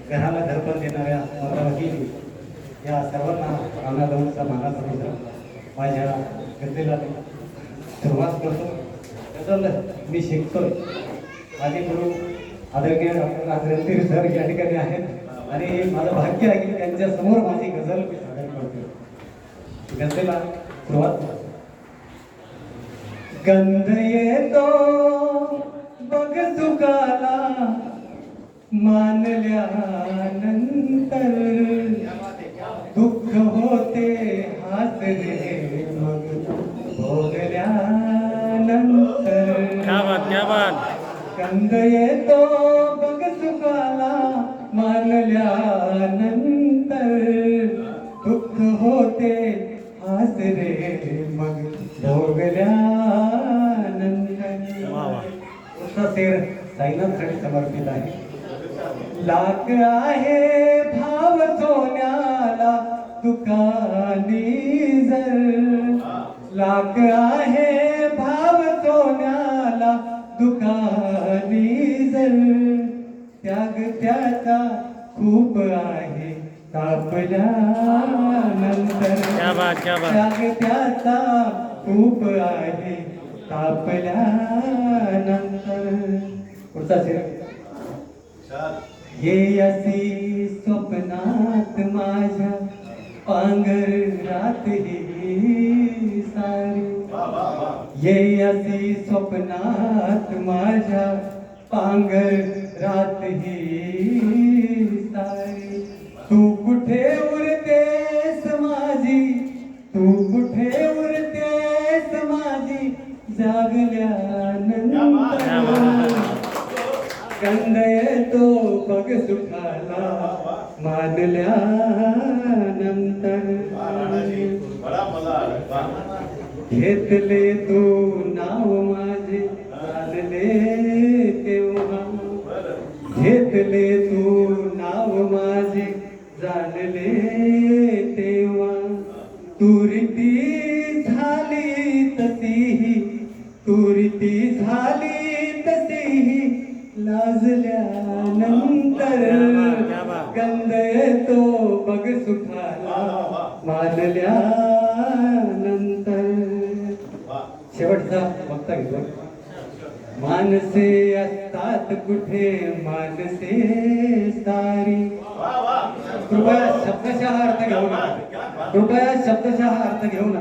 घराला घरपण देणाऱ्या माता भगिनी या सर्वांना रामनाथांचा मानाचा मित्र माझ्या गझलेला सुरुवात करतो. गझल मी शिकतोय. माझे गुरु आदरणीय डॉक्टर रणधीर सर या ठिकाणी आहेत आणि माझं भाग्य आहे की त्यांच्या समोर माझी गझल मी सादर करतो. गझलेला सुरुवात करतो. गंध येतो बघ सुखाला मानल्यानंतर दुःख होते हासरे मग भोगल्यानंतर. क्या बात. गंध येतो बघ सुखाला मानल्यानंतर दुःख होते हासरे मग भोगल्यानंतर. पुढचा शेर साईनाथसाठी समर्पित आहे. लाख आहे भाव सोन्याला दुकानी जर, लाख आहे भाव सोन्याला दुकानी जर, त्याग त्याचा खूप आहे तापल्यानंतर. त्याग त्याचा खूप आहे तापल्यानंतर. पुढचा शेर. ये असी स्वप्नात माझ्या पांघरात ही सारी, ये असी स्वप्नात माझ्या पांघरात ही सारी. तू कुठे उरतेस माझी, तू कुठे उरतेस माझी जागल्यानंतर. गंध येतो बघ सुखाला मानल्यानंतर. घेतले तू नाव माझे जाणले तेव्हा, घेतले तू नाव माझे जाणले तेव्हा. तुरती झाली तशीही, तुरती झाली तशीही लाजल्यानंतर. गंध येतो बघ सुखाला मानल्यानंतर. शेवटचा वक्ता घेतो. मानसे असतात कुठे मानसे सारी. कृपया शब्दशः अर्थ घेऊ नका, कृपया शब्दशः अर्थ घेऊ नका.